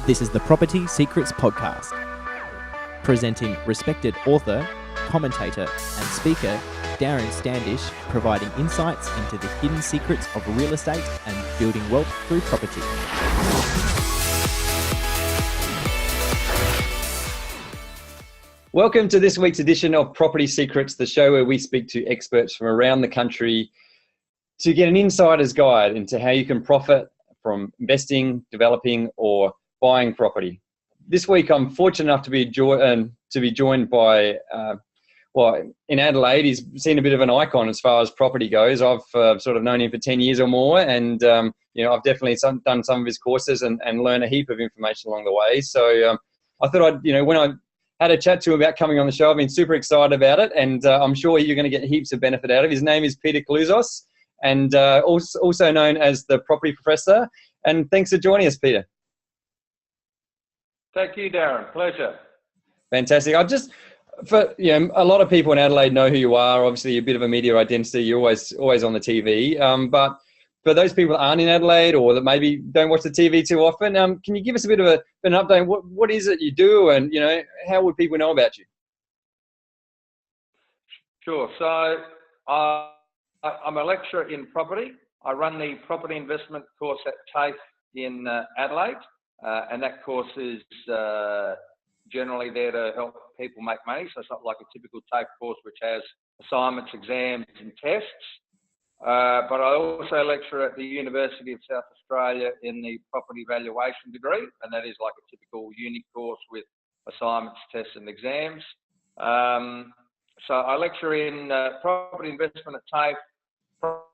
This is the Property Secrets Podcast, presenting respected author, commentator, and speaker Darren Standish, providing insights into the hidden secrets of real estate and building wealth through property. Welcome to this week's edition of Property Secrets, the show where we speak to experts from around the country to get an insider's guide into how you can profit from investing, developing, or buying property. This week, I'm fortunate enough to be joined by, in Adelaide, he's seen a bit of an icon as far as property goes. I've sort of known him for 10 years or more, and I've definitely done some of his courses and learned a heap of information along the way. So I thought when I had a chat to him about coming on the show, I've been super excited about it, and I'm sure you're going to get heaps of benefit out of it. His name is Peter Koulizos, and also known as the Property Professor. And thanks for joining us, Peter. Thank you, Darren. Pleasure. Fantastic. A lot of people in Adelaide know who you are. Obviously, you're a bit of a media identity. You're always on the TV. But for those people that aren't in Adelaide or that maybe don't watch the TV too often, can you give us a bit of an update? What is it you do, and how would people know about you? Sure. So I'm a lecturer in property. I run the property investment course at TAFE in Adelaide, and that course is generally there to help people make money. So it's not like a typical TAFE course which has assignments, exams and tests. But I also lecture at the University of South Australia in the property valuation degree, and that is like a typical uni course with assignments, tests and exams. So I lecture in property investment at TAFE,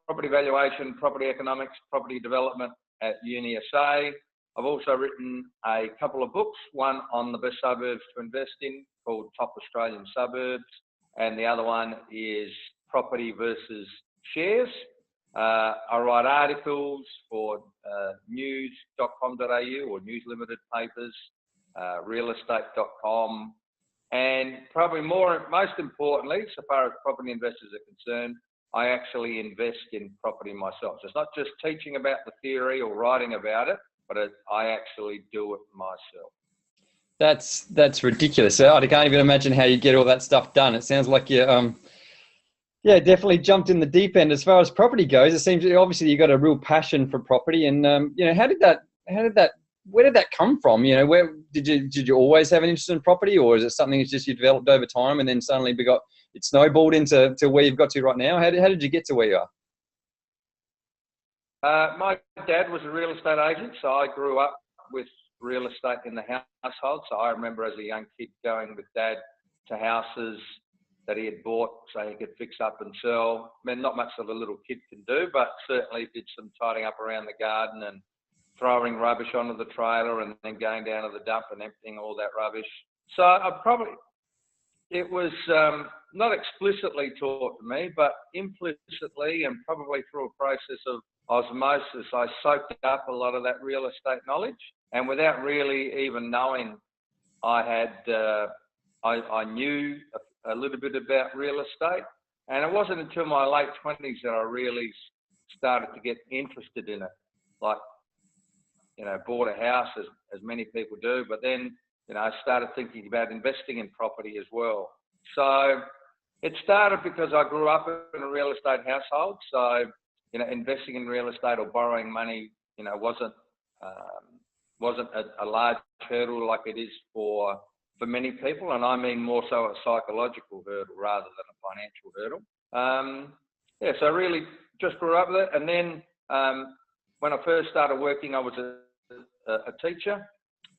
property valuation, property economics, property development at UniSA. I've also written a couple of books, one on the best suburbs to invest in called Top Australian Suburbs, and the other one is Property versus Shares. I write articles for news.com.au or News Limited papers, realestate.com, and probably most importantly, so far as property investors are concerned, I actually invest in property myself. So it's not just teaching about the theory or writing about it, but I actually do it myself. That's ridiculous. I can't even imagine how you get all that stuff done. It sounds like you definitely jumped in the deep end as far as property goes. It seems obviously you got a real passion for property, and where did that come from? Where did you always have an interest in property, or is it something that's just you developed over time and then suddenly it snowballed into where you've got to right now? How did you get to where you are? My dad was a real estate agent, so I grew up with real estate in the household. So I remember as a young kid going with Dad to houses that he had bought so he could fix up and sell. I mean, not much that a little kid can do, but certainly did some tidying up around the garden and throwing rubbish onto the trailer and then going down to the dump and emptying all that rubbish. So it was not explicitly taught to me, but implicitly and probably through a process of osmosis, I soaked up a lot of that real estate knowledge, and without really even knowing, I knew a little bit about real estate. And it wasn't until my late 20s that I really started to get interested in it. Like, bought a house as many people do, but then, I started thinking about investing in property as well. So it started because I grew up in a real estate household. So, investing in real estate or borrowing money, wasn't a large hurdle like it is for many people, and I mean more so a psychological hurdle rather than a financial hurdle. So I really just grew up with it, and then when I first started working, I was a teacher,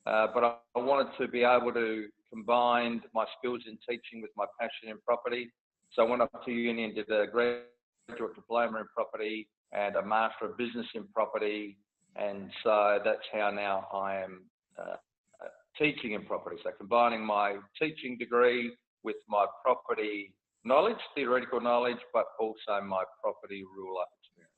but I wanted to be able to combine my skills in teaching with my passion in property. So I went up to uni and did a graduate diploma in property and a Master of Business in property, and so that's how now I am teaching in property. So combining my teaching degree with my property knowledge, theoretical knowledge, but also my property real life experience.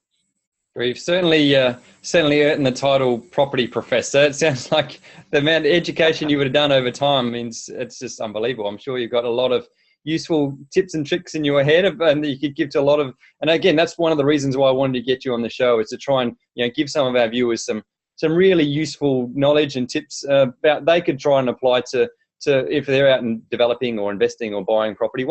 We've certainly earned the title Property Professor. It sounds like the amount of education you would have done over time means it's just unbelievable. I'm sure you've got a lot of useful tips and tricks in your head and that you could give to a lot of, and again, that's one of the reasons why I wanted to get you on the show, is to try and give some of our viewers some some really useful knowledge and tips about they could try and apply to if they're out and developing or investing or buying property.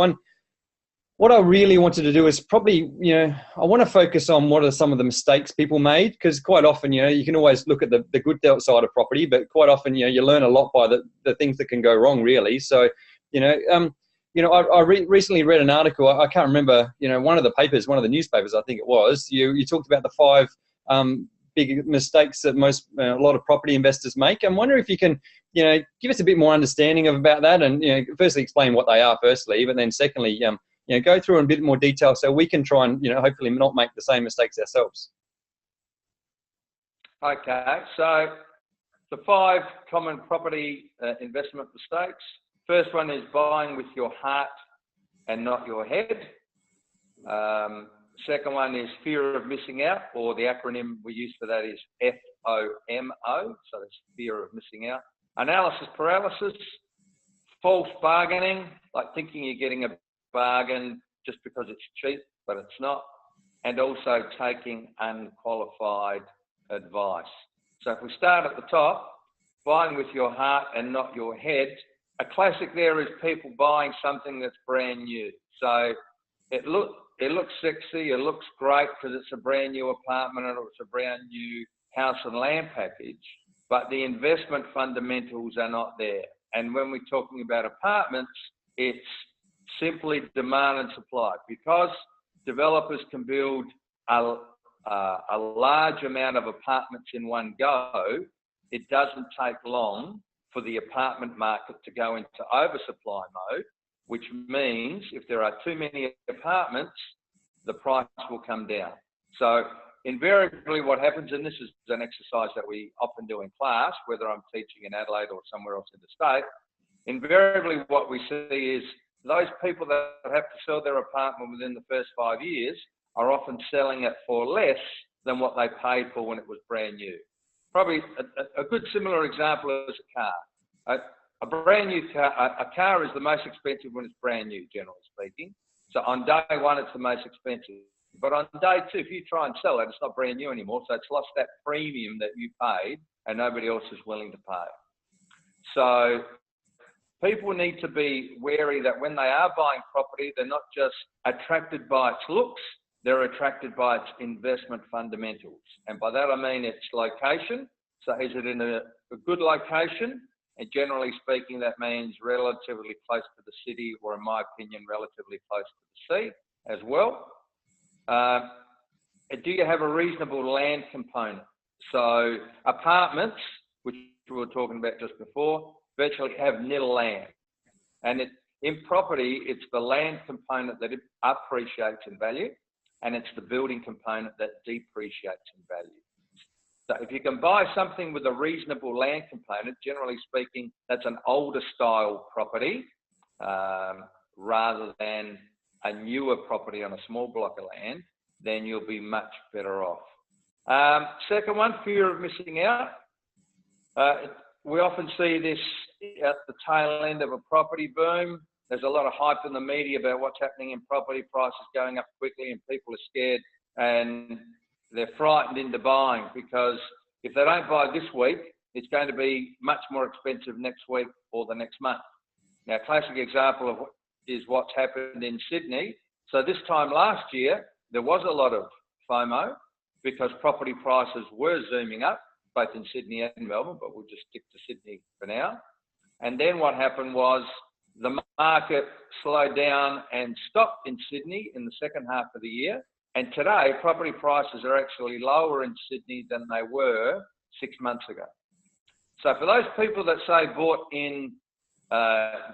What I really wanted to do is probably, I want to focus on what are some of the mistakes people made, because quite often, you can always look at the good side of property, but quite often, you learn a lot by the things that can go wrong, really. So, I recently read an article. I can't remember, one of the newspapers, I think it was. You talked about the 5 big mistakes that a lot of property investors make. I'm wondering if you can, give us a bit more understanding about that, and firstly explain what they are. Firstly, but then secondly, go through in a bit more detail so we can try and hopefully not make the same mistakes ourselves. Okay, so the 5 common property investment mistakes. First one is buying with your heart and not your head. Second one is fear of missing out, or the acronym we use for that is FOMO, so that's fear of missing out. Analysis paralysis, false bargaining, like thinking you're getting a bargain just because it's cheap, but it's not, and also taking unqualified advice. So if we start at the top, buying with your heart and not your head, a classic there is people buying something that's brand new. So it looks sexy, it looks great because it's a brand new apartment or it's a brand new house and land package, but the investment fundamentals are not there. And when we're talking about apartments, it's simply demand and supply. Because developers can build a large amount of apartments in one go, it doesn't take long for the apartment market to go into oversupply mode, which means if there are too many apartments, the price will come down. So invariably what happens, and this is an exercise that we often do in class, whether I'm teaching in Adelaide or somewhere else in the state, invariably what we see is those people that have to sell their apartment within the first 5 years are often selling it for less than what they paid for when it was brand new. Probably a good similar example is a car. A brand new car, a car is the most expensive when it's brand new, generally speaking. So on day one, it's the most expensive. But on day 2, if you try and sell it, it's not brand new anymore. So it's lost that premium that you paid and nobody else is willing to pay. So people need to be wary that when they are buying property, they're not just attracted by its looks, they're attracted by its investment fundamentals. And by that I mean its location. So is it in a good location? And generally speaking, that means relatively close to the city, or in my opinion, relatively close to the sea as well. Do you have a reasonable land component? So apartments, which we were talking about just before, virtually have nil land. And in property, it's the land component that appreciates in value, and it's the building component that depreciates in value. So if you can buy something with a reasonable land component, generally speaking, that's an older style property rather than a newer property on a small block of land, then you'll be much better off. Second one, fear of missing out. We often see this at the tail end of a property boom. There's a lot of hype in the media about what's happening in property prices going up quickly, and people are scared and they're frightened into buying, because if they don't buy this week, it's going to be much more expensive next week or the next month. Now, a classic example is what's happened in Sydney. So this time last year, there was a lot of FOMO because property prices were zooming up, both in Sydney and Melbourne, but we'll just stick to Sydney for now. And then what happened was the market slowed down and stopped in Sydney in the second half of the year. And today, property prices are actually lower in Sydney than they were 6 months ago. So for those people that say bought in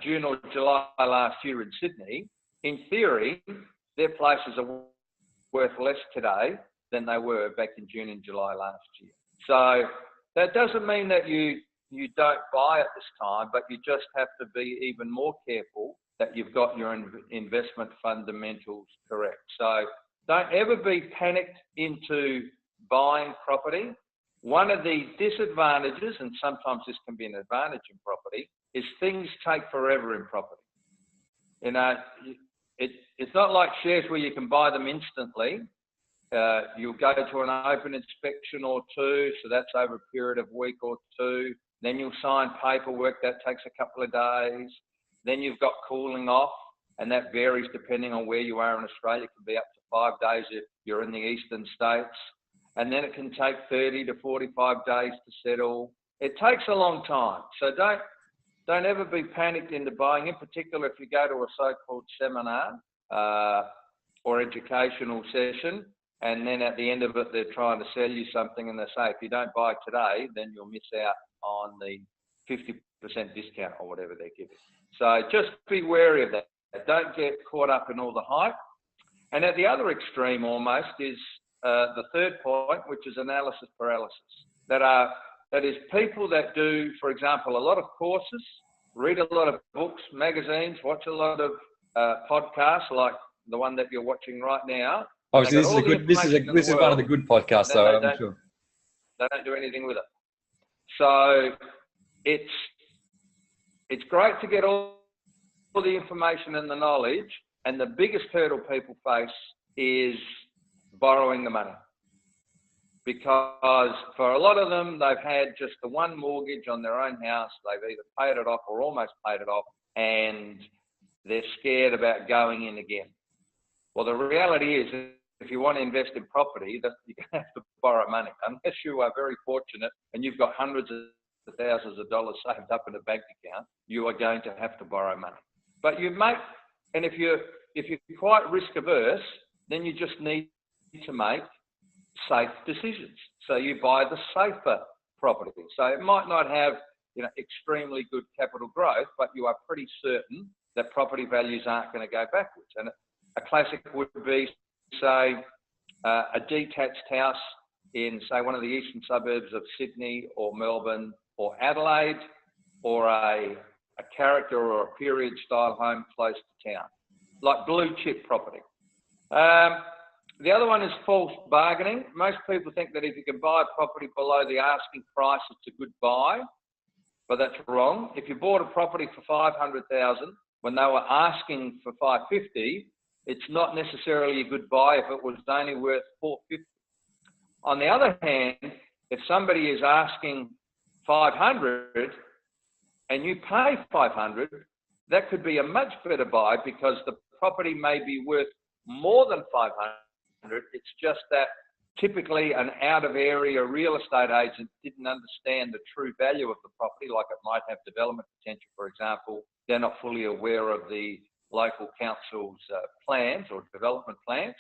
June or July last year in Sydney, in theory, their places are worth less today than they were back in June and July last year. So that doesn't mean that you don't buy at this time, but you just have to be even more careful that you've got your investment fundamentals correct. So don't ever be panicked into buying property. One of the disadvantages, and sometimes this can be an advantage in property, is things take forever in property. You know, it's not like shares where you can buy them instantly. You'll go to an open inspection or two, so that's over a period of a week or two. Then you'll sign paperwork, that takes a couple of days. Then you've got cooling off, and that varies depending on where you are in Australia. It can be up to 5 days if you're in the eastern states. And then it can take 30 to 45 days to settle. It takes a long time. So don't ever be panicked into buying, in particular if you go to a so-called seminar or educational session, and then at the end of it, they're trying to sell you something and they say, if you don't buy today, then you'll miss out on the 50% discount or whatever they're giving. So just be wary of that. Don't get caught up in all the hype. And at the other extreme almost is the third point, which is analysis paralysis. That is people that do, for example, a lot of courses, read a lot of books, magazines, watch a lot of podcasts like the one that you're watching right now. Oh, so this is one of the good podcasts, though, I'm sure. They don't do anything with it. So it's great to get all the information and the knowledge, and the biggest hurdle people face is borrowing the money. Because for a lot of them, they've had just the one mortgage on their own house. They've either paid it off or almost paid it off, and they're scared about going in again. Well, the reality is, if you want to invest in property, that you're going to have to borrow money. Unless you are very fortunate and you've got hundreds of thousands of dollars saved up in a bank account, you are going to have to borrow money. But if you're quite risk averse, then you just need to make safe decisions. So you buy the safer property. So it might not have, extremely good capital growth, but you are pretty certain that property values aren't going to go backwards. And a classic would be, say, a detached house in, say, one of the eastern suburbs of Sydney or Melbourne or Adelaide, or a character or a period style home close to town, like blue chip property. The other one is false bargaining. Most people think that if you can buy a property below the asking price, it's a good buy, but that's wrong. If you bought a property for $500,000 when they were asking for $550,000, it's not necessarily a good buy if it was only worth $450,000. On the other hand, if somebody is asking $500,000 and you pay $500,000, that could be a much better buy because the property may be worth more than $500,000. It's just that typically an out of area real estate agent didn't understand the true value of the property, like it might have development potential, for example. They're not fully aware of the local council's plans or development plans.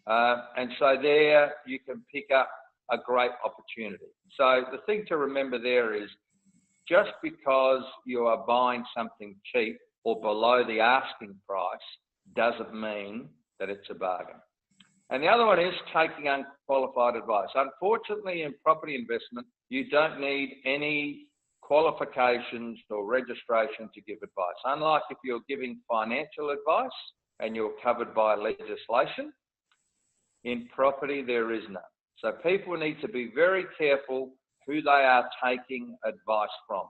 And so there you can pick up a great opportunity. So the thing to remember there is, just because you are buying something cheap or below the asking price doesn't mean that it's a bargain. And the other one is taking unqualified advice. Unfortunately, in property investment, you don't need any qualifications or registration to give advice. Unlike if you're giving financial advice and you're covered by legislation, in property there is none. So people need to be very careful who they are taking advice from.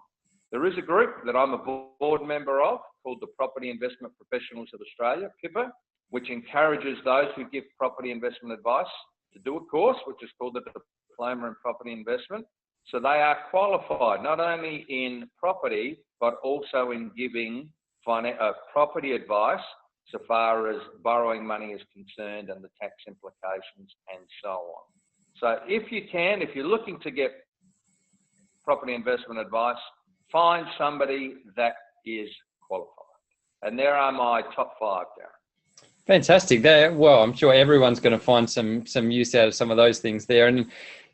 There is a group that I'm a board member of called the Property Investment Professionals of Australia, PIPA, which encourages those who give property investment advice to do a course, which is called the Diploma in Property Investment. So they are qualified not only in property, but also in giving property advice so far as borrowing money is concerned and the tax implications and so on. So if you're looking to get property investment advice, find somebody that is qualified. And there are my top 5, Darren. Fantastic. Well, I'm sure everyone's going to find some use out of some of those things there. And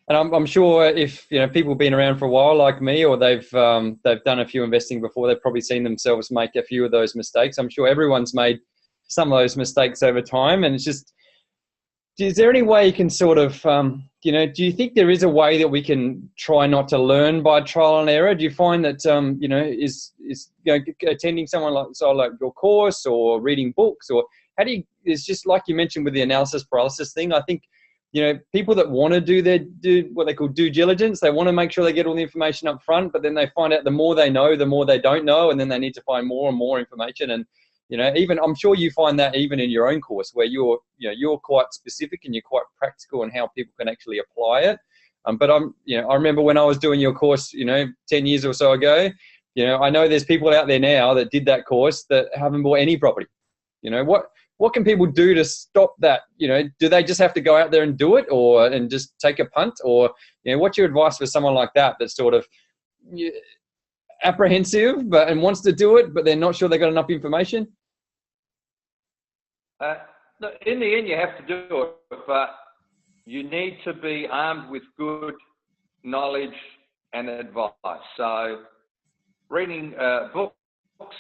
I'm sure if people have been around for a while like me, or they've done a few investing before, they've probably seen themselves make a few of those mistakes. I'm sure everyone's made some of those mistakes over time. And it's just, is there any way you can sort of, do you think there is a way that we can try not to learn by trial and error? Do you find that, attending someone like your course or reading books, or it's just like you mentioned with the analysis paralysis thing. I think, people that want to do what they call due diligence, they want to make sure they get all the information up front, but then they find out the more they know, the more they don't know, and then they need to find more and more information. And even I'm sure you find that even in your own course where you're quite specific and you're quite practical in how people can actually apply it. But I remember when I was doing your course, 10 years or so ago, I know there's people out there now that did that course that haven't bought any property. What can people do to stop that? Do they just have to go out there and do it, and just take a punt, or what's your advice for someone like that that's sort of apprehensive and wants to do it, but they're not sure they got enough information? In the end, you have to do it, but you need to be armed with good knowledge and advice. So reading books,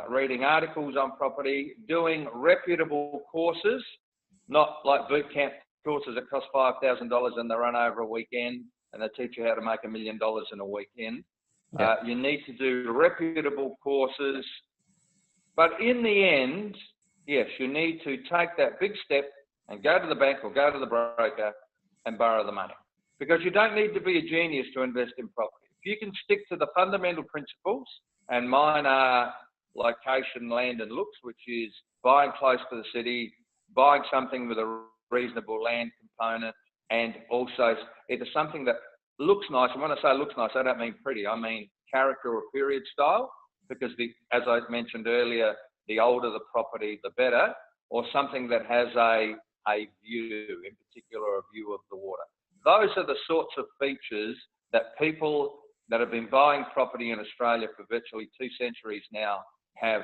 reading articles on property, doing reputable courses, not like boot camp courses that cost $5,000 and they run over a weekend and they teach you how to make $1 million in a weekend. Yeah. You need to do reputable courses. But in the end, yes, you need to take that big step and go to the bank or go to the broker and borrow the money. Because you don't need to be a genius to invest in property. If you can stick to the fundamental principles, and mine are location, land and looks, which is buying close to the city, buying something with a reasonable land component, and also either something that looks nice. And when I say looks nice, I don't mean pretty, I mean character or period style, because as I mentioned earlier, the older the property, the better, or something that has a view, in particular a view of the water. Those are the sorts of features that people that have been buying property in Australia for virtually 2 centuries now have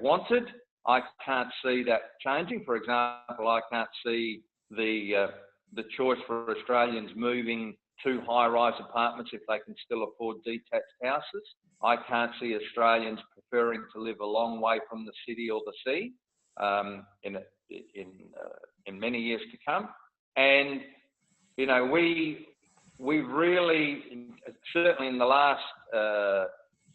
wanted. I can't see that changing. For example, I can't see the choice for Australians moving to high-rise apartments if they can still afford detached houses. I can't see Australians preferring to live a long way from the city or the sea in many years to come. And we really, certainly in the last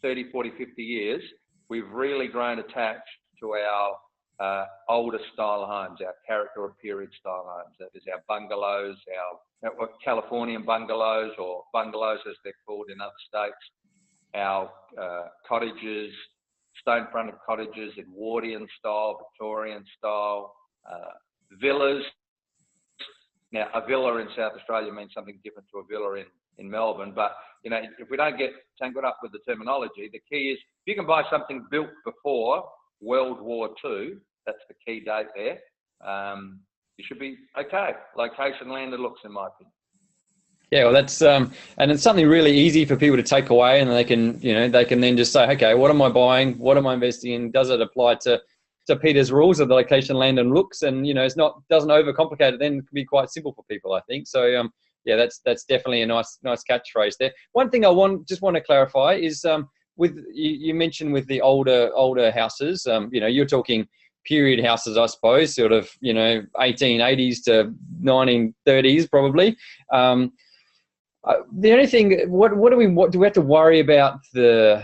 30, 40, 50 years, we've really grown attached to our older style homes, our character or period style homes. That is our bungalows, our Californian bungalows, or bungalows as they're called in other states, our cottages, stone-fronted cottages, Edwardian style, Victorian style, villas. Now, a villa in South Australia means something different to a villa in Melbourne, but if we don't get tangled up with the terminology, the key is if you can buy something built before World War II, that's the key date there, you should be okay. Location, land and looks, in my opinion. Yeah, well, that's and it's something really easy for people to take away, and they can then just say, okay, what am I buying? What am I investing in? Does it apply to Peter's rules of the location, land and looks? And it's doesn't overcomplicate it. Then it can be quite simple for people, I think. So yeah, that's definitely a nice catchphrase there. One thing I want to clarify is with you mentioned with the older houses, you're talking period houses, I suppose, sort of 1880s to 1930s probably. The only thing, what do we have to worry about the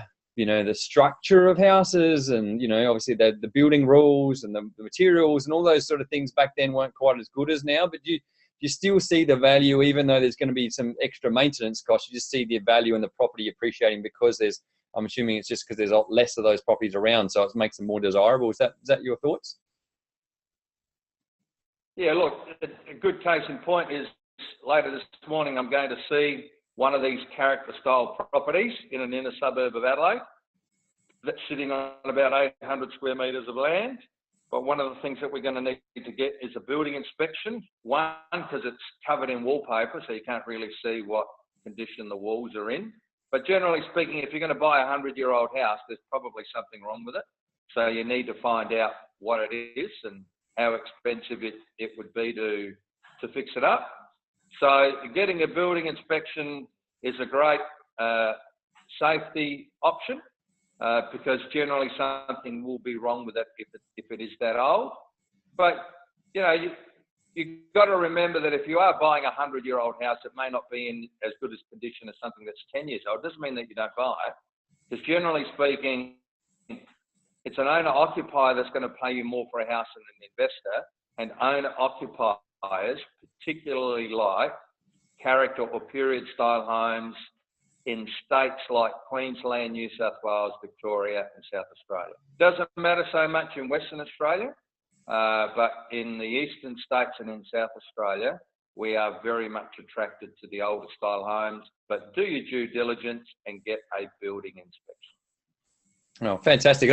structure of houses, and obviously the building rules and the materials and all those sort of things back then weren't quite as good as now, but you still see the value, even though there's going to be some extra maintenance costs. You just see the value in the property appreciating because I'm assuming it's just because there's less of those properties around, so it makes them more desirable. Is that your thoughts? Yeah, look, a good case in point is later this morning I'm going to see one of these character style properties in an inner suburb of Adelaide that's sitting on about 800 square metres of land. But one of the things that we're going to need to get is a building inspection. One, because it's covered in wallpaper, so you can't really see what condition the walls are in. But generally speaking, if you're going to buy a 100-year-old house, there's probably something wrong with it. So you need to find out what it is and how expensive it would be to fix it up. So getting a building inspection is a great safety option because generally something will be wrong with it if it is that old. But you've got to remember that if you are buying a 100-year-old house, it may not be in as good as condition as something that's 10 years old. It doesn't mean that you don't buy it, because generally speaking, it's an owner-occupier that's going to pay you more for a house than an investor, and owner-occupiers particularly like character or period style homes in states like Queensland, New South Wales, Victoria and South Australia. Doesn't matter so much in Western Australia, but in the eastern states and in South Australia, we are very much attracted to the older style homes, but do your due diligence and get a building inspection. Oh, fantastic.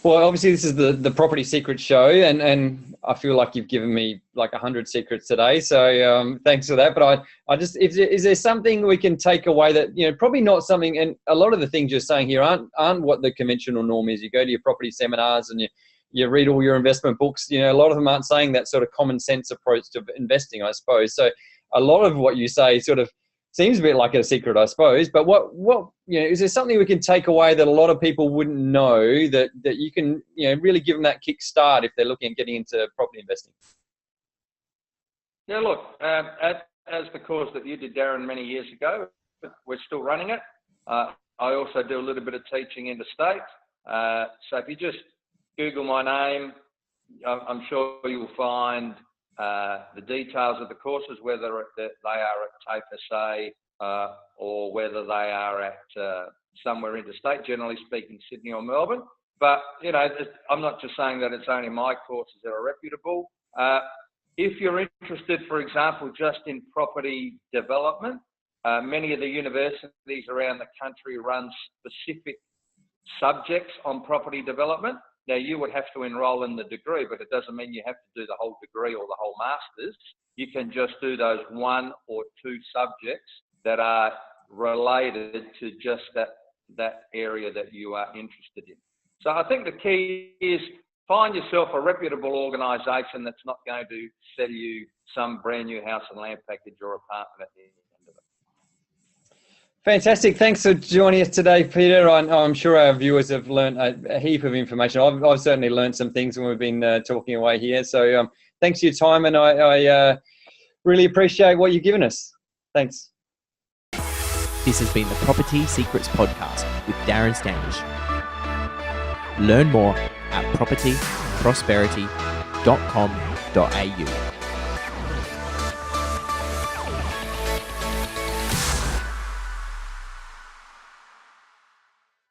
Well, obviously this is the Property Secrets show, and I feel like you've given me like 100 secrets today. So thanks for that. But I just, is there something we can take away that, probably not something, and a lot of the things you're saying here aren't what the conventional norm is. You go to your property seminars and you read all your investment books, a lot of them aren't saying that sort of common sense approach to investing, I suppose. So a lot of what you say sort of seems a bit like a secret, I suppose. But what is there something we can take away that a lot of people wouldn't know that you can, really give them that kick start if they're looking at getting into property investing? Yeah, look, as the course that you did, Darren, many years ago, we're still running it. I also do a little bit of teaching interstate. So if you just Google my name, I'm sure you'll find the details of the courses, whether they are at TAFE SA or whether they are at somewhere interstate, generally speaking, Sydney or Melbourne. But, I'm not just saying that it's only my courses that are reputable. If you're interested, for example, just in property development, many of the universities around the country run specific subjects on property development. Now, you would have to enrol in the degree, but it doesn't mean you have to do the whole degree or the whole master's. You can just do those 1 or 2 subjects that are related to just that area that you are interested in. So I think the key is find yourself a reputable organisation that's not going to sell you some brand new house and land package or apartment at the end of it. Fantastic. Thanks for joining us today, Peter. I'm sure our viewers have learned a heap of information. I've certainly learned some things when we've been talking away here. So thanks for your time, and I really appreciate what you've given us. Thanks. This has been the Property Secrets Podcast with Darren Standish. Learn more at propertyprosperity.com.au.